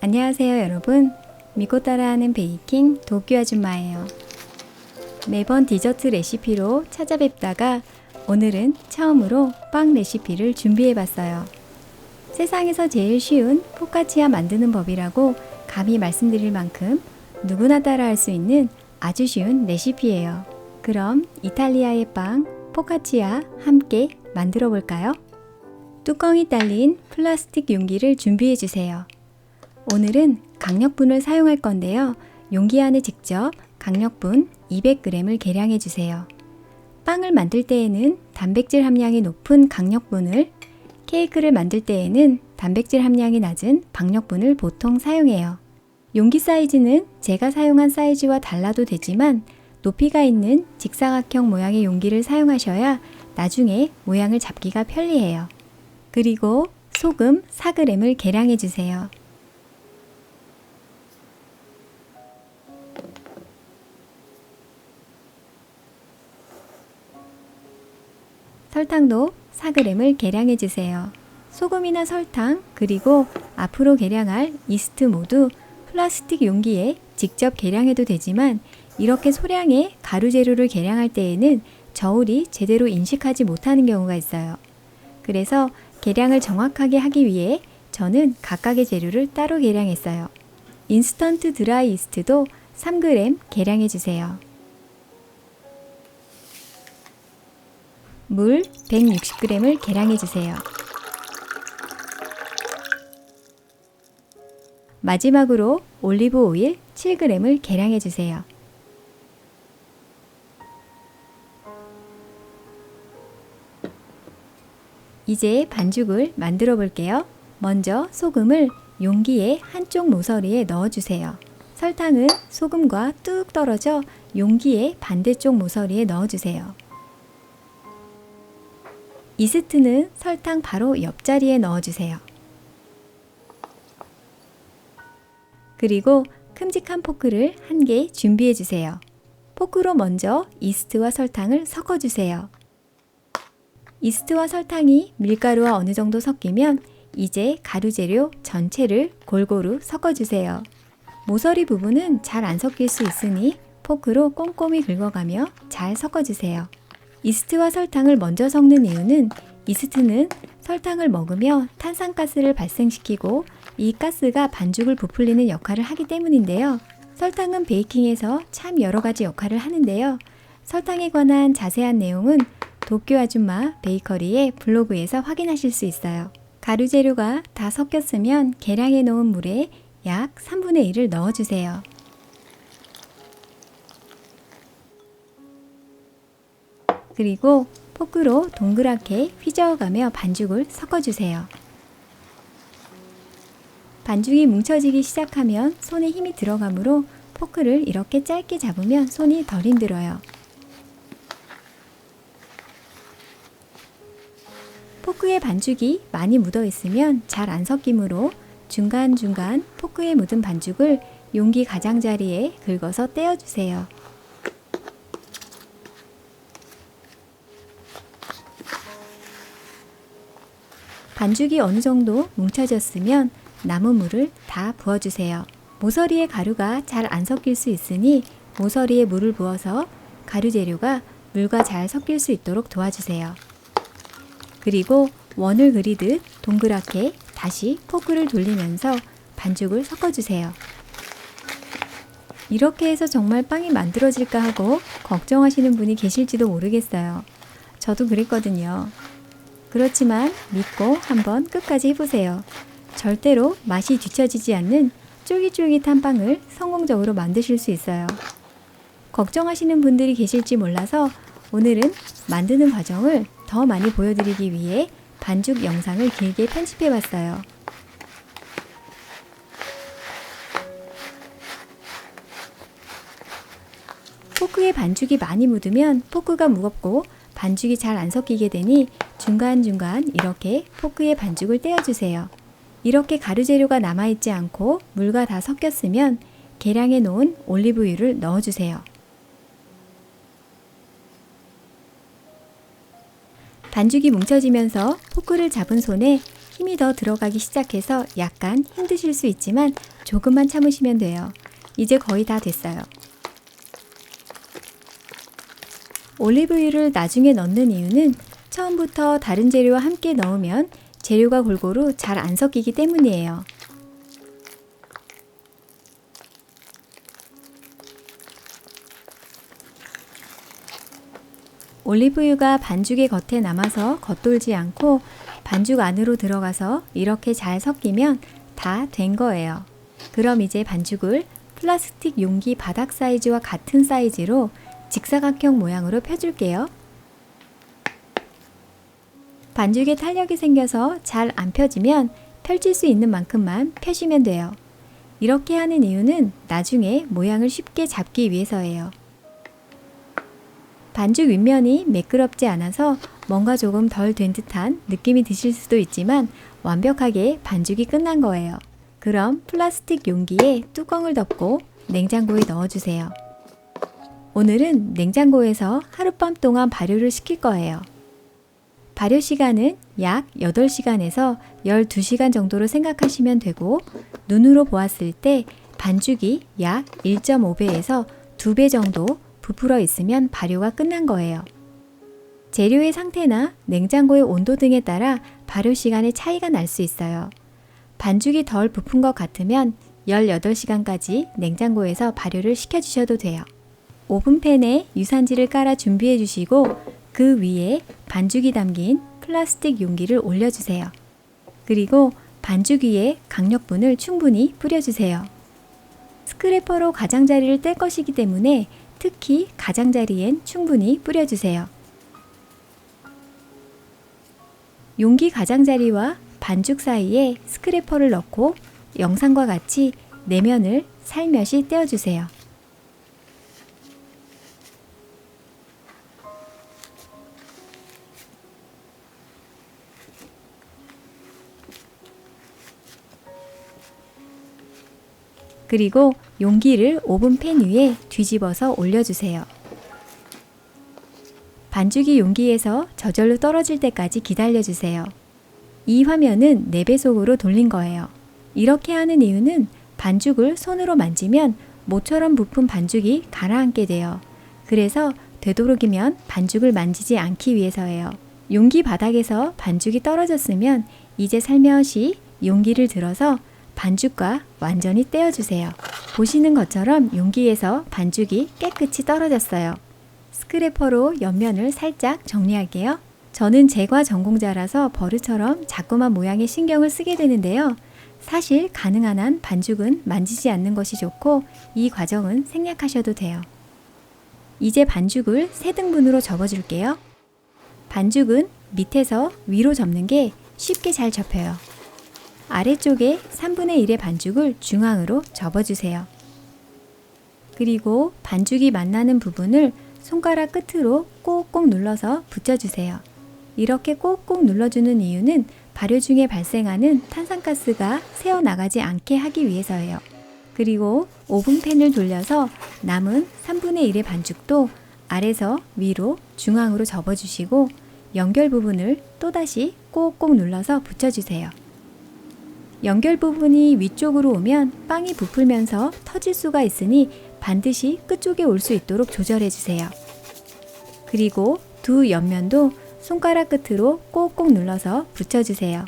안녕하세요 여러분. 믿고 따라하는 베이킹 도쿄 아줌마예요. 매번 디저트 레시피로 찾아뵙다가 오늘은 처음으로 빵 레시피를 준비해봤어요. 세상에서 제일 쉬운 포카치아 만드는 법이라고 감히 말씀드릴 만큼 누구나 따라할 수 있는 아주 쉬운 레시피예요. 그럼 이탈리아의 빵 포카치아 함께 만들어 볼까요? 뚜껑이 딸린 플라스틱 용기를 준비해 주세요. 오늘은 강력분을 사용할 건데요. 용기 안에 직접 강력분 200g을 계량해 주세요. 빵을 만들 때에는 단백질 함량이 높은 강력분을, 케이크를 만들 때에는 단백질 함량이 낮은 박력분을 보통 사용해요. 용기 사이즈는 제가 사용한 사이즈와 달라도 되지만 높이가 있는 직사각형 모양의 용기를 사용하셔야 나중에 모양을 잡기가 편리해요. 그리고 소금 4g을 계량해 주세요. 설탕도 4g을 계량해 주세요. 소금이나 설탕, 그리고 앞으로 계량할 이스트 모두 플라스틱 용기에 직접 계량해도 되지만 이렇게 소량의 가루 재료를 계량할 때에는 저울이 제대로 인식하지 못하는 경우가 있어요. 그래서 계량을 정확하게 하기 위해 저는 각각의 재료를 따로 계량했어요. 인스턴트 드라이 이스트도 3g 계량해 주세요. 물 160g을 계량해 주세요. 마지막으로 올리브 오일 7g을 계량해 주세요. 이제 반죽을 만들어 볼게요. 먼저 소금을 용기의 한쪽 모서리에 넣어 주세요. 설탕은 소금과 뚝 떨어져 용기의 반대쪽 모서리에 넣어 주세요. 이스트는 설탕 바로 옆자리에 넣어 주세요. 그리고 큼직한 포크를 한 개 준비해 주세요. 포크로 먼저 이스트와 설탕을 섞어 주세요. 이스트와 설탕이 밀가루와 어느 정도 섞이면 이제 가루 재료 전체를 골고루 섞어 주세요. 모서리 부분은 잘 안 섞일 수 있으니 포크로 꼼꼼히 긁어가며 잘 섞어 주세요. 이스트와 설탕을 먼저 섞는 이유는 이스트는 설탕을 먹으며 탄산가스를 발생시키고 이 가스가 반죽을 부풀리는 역할을 하기 때문인데요. 설탕은 베이킹에서 참 여러 가지 역할을 하는데요. 설탕에 관한 자세한 내용은 도쿄 아줌마 베이커리의 블로그에서 확인하실 수 있어요. 가루 재료가 다 섞였으면 계량해 놓은 물에 약 3분의 1을 넣어주세요. 그리고 포크로 동그랗게 휘저어가며 반죽을 섞어주세요. 반죽이 뭉쳐지기 시작하면 손에 힘이 들어가므로 포크를 이렇게 짧게 잡으면 손이 덜 힘들어요. 포크에 반죽이 많이 묻어 있으면 잘 안 섞이므로 중간중간 포크에 묻은 반죽을 용기 가장자리에 긁어서 떼어주세요. 반죽이 어느 정도 뭉쳐졌으면 남은 물을 다 부어주세요. 모서리에 가루가 잘 안 섞일 수 있으니 모서리에 물을 부어서 가루 재료가 물과 잘 섞일 수 있도록 도와주세요. 그리고 원을 그리듯 동그랗게 다시 포크를 돌리면서 반죽을 섞어주세요. 이렇게 해서 정말 빵이 만들어질까 하고 걱정하시는 분이 계실지도 모르겠어요. 저도 그랬거든요. 그렇지만 믿고 한번 끝까지 해보세요. 절대로 맛이 뒤처지지 않는 쫄깃쫄깃한 빵을 성공적으로 만드실 수 있어요. 걱정하시는 분들이 계실지 몰라서 오늘은 만드는 과정을 더 많이 보여드리기 위해 반죽 영상을 길게 편집해봤어요. 포크에 반죽이 많이 묻으면 포크가 무겁고 반죽이 잘 안 섞이게 되니 중간중간 이렇게 포크에 반죽을 떼어주세요. 이렇게 가루 재료가 남아있지 않고 물과 다 섞였으면 계량해 놓은 올리브유를 넣어주세요. 반죽이 뭉쳐지면서 포크를 잡은 손에 힘이 더 들어가기 시작해서 약간 힘드실 수 있지만 조금만 참으시면 돼요. 이제 거의 다 됐어요. 올리브유를 나중에 넣는 이유는 처음부터 다른 재료와 함께 넣으면 재료가 골고루 잘 안 섞이기 때문이에요. 올리브유가 반죽의 겉에 남아서 겉돌지 않고 반죽 안으로 들어가서 이렇게 잘 섞이면 다 된 거예요. 그럼 이제 반죽을 플라스틱 용기 바닥 사이즈와 같은 사이즈로 직사각형 모양으로 펴줄게요. 반죽에 탄력이 생겨서 잘 안 펴지면 펼칠 수 있는 만큼만 펴시면 돼요. 이렇게 하는 이유는 나중에 모양을 쉽게 잡기 위해서예요. 반죽 윗면이 매끄럽지 않아서 뭔가 조금 덜 된 듯한 느낌이 드실 수도 있지만 완벽하게 반죽이 끝난 거예요. 그럼 플라스틱 용기에 뚜껑을 덮고 냉장고에 넣어주세요. 오늘은 냉장고에서 하룻밤 동안 발효를 시킬 거예요. 발효 시간은 약 8시간에서 12시간 정도로 생각하시면 되고 눈으로 보았을 때 반죽이 약 1.5배에서 2배 정도 부풀어 있으면 발효가 끝난 거예요. 재료의 상태나 냉장고의 온도 등에 따라 발효 시간의 차이가 날 수 있어요. 반죽이 덜 부푼 것 같으면 18시간까지 냉장고에서 발효를 시켜주셔도 돼요. 오븐팬에 유산지를 깔아 준비해 주시고 그 위에 반죽이 담긴 플라스틱 용기를 올려주세요. 그리고 반죽 위에 강력분을 충분히 뿌려주세요. 스크래퍼로 가장자리를 뗄 것이기 때문에 특히 가장자리엔 충분히 뿌려주세요. 용기 가장자리와 반죽 사이에 스크래퍼를 넣고 영상과 같이 내면을 살며시 떼어주세요. 그리고 용기를 오븐팬 위에 뒤집어서 올려주세요. 반죽이 용기에서 저절로 떨어질 때까지 기다려주세요. 이 화면은 4배속으로 돌린 거예요. 이렇게 하는 이유는 반죽을 손으로 만지면 모처럼 부푼 반죽이 가라앉게 돼요. 그래서 되도록이면 반죽을 만지지 않기 위해서예요. 용기 바닥에서 반죽이 떨어졌으면 이제 살며시 용기를 들어서 반죽과 완전히 떼어주세요. 보시는 것처럼 용기에서 반죽이 깨끗이 떨어졌어요. 스크래퍼로 옆면을 살짝 정리할게요. 저는 제과 전공자라서 버릇처럼 자꾸만 모양에 신경을 쓰게 되는데요. 사실 가능한 한 반죽은 만지지 않는 것이 좋고 이 과정은 생략하셔도 돼요. 이제 반죽을 3등분으로 접어줄게요. 반죽은 밑에서 위로 접는 게 쉽게 잘 접혀요. 아래쪽에 3분의 1의 반죽을 중앙으로 접어주세요. 그리고 반죽이 만나는 부분을 손가락 끝으로 꼭꼭 눌러서 붙여주세요. 이렇게 꼭꼭 눌러주는 이유는 발효 중에 발생하는 탄산가스가 새어나가지 않게 하기 위해서예요. 그리고 오븐팬을 돌려서 남은 3분의 1의 반죽도 아래서 위로 중앙으로 접어주시고 연결 부분을 또다시 꼭꼭 눌러서 붙여주세요. 연결 부분이 위쪽으로 오면 빵이 부풀면서 터질 수가 있으니 반드시 끝쪽에 올 수 있도록 조절해 주세요. 그리고 두 옆면도 손가락 끝으로 꼭꼭 눌러서 붙여주세요.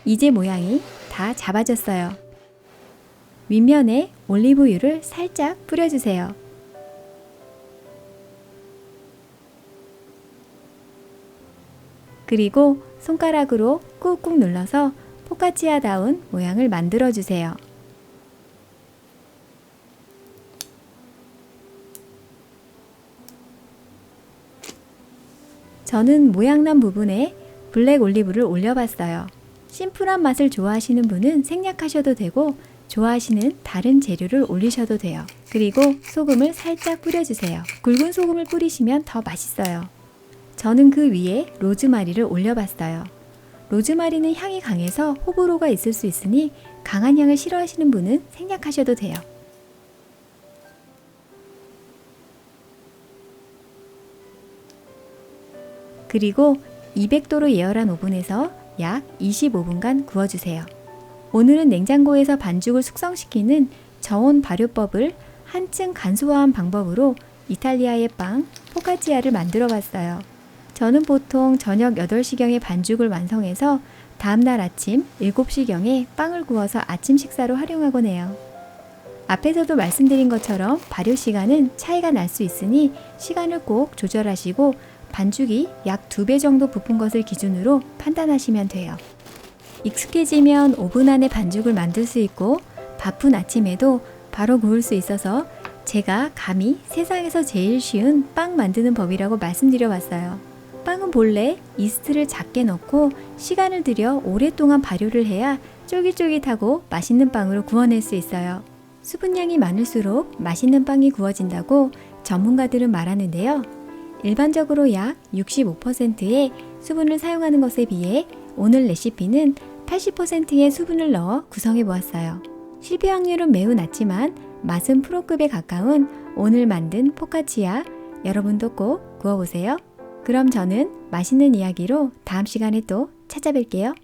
이제 모양이 다 잡아졌어요. 윗면에 올리브유를 살짝 뿌려주세요. 그리고 손가락으로 꾹꾹 눌러서 포카치아다운 모양을 만들어주세요. 저는 모양난 부분에 블랙 올리브를 올려봤어요. 심플한 맛을 좋아하시는 분은 생략하셔도 되고 좋아하시는 다른 재료를 올리셔도 돼요. 그리고 소금을 살짝 뿌려주세요. 굵은 소금을 뿌리시면 더 맛있어요. 저는 그 위에 로즈마리를 올려봤어요. 로즈마리는 향이 강해서 호불호가 있을 수 있으니 강한 향을 싫어하시는 분은 생략하셔도 돼요. 그리고 200도로 예열한 오븐에서 약 25분간 구워주세요. 오늘은 냉장고에서 반죽을 숙성시키는 저온 발효법을 한층 간소화한 방법으로 이탈리아의 빵, 포카치아를 만들어 봤어요. 저는 보통 저녁 8시경에 반죽을 완성해서 다음날 아침 7시경에 빵을 구워서 아침 식사로 활용하곤 해요. 앞에서도 말씀드린 것처럼 발효 시간은 차이가 날 수 있으니 시간을 꼭 조절하시고 반죽이 약 2배 정도 부푼 것을 기준으로 판단하시면 돼요. 익숙해지면 오븐 안에 반죽을 만들 수 있고 바쁜 아침에도 바로 구울 수 있어서 제가 감히 세상에서 제일 쉬운 빵 만드는 법이라고 말씀드려 봤어요. 빵은 본래 이스트를 작게 넣고 시간을 들여 오랫동안 발효를 해야 쫄깃쫄깃하고 맛있는 빵으로 구워낼 수 있어요. 수분량이 많을수록 맛있는 빵이 구워진다고 전문가들은 말하는데요. 일반적으로 약 65%의 수분을 사용하는 것에 비해 오늘 레시피는 80%의 수분을 넣어 구성해 보았어요. 실패 확률은 매우 낮지만 맛은 프로급에 가까운 오늘 만든 포카치아, 여러분도 꼭 구워보세요. 그럼 저는 맛있는 이야기로 다음 시간에 또 찾아뵐게요.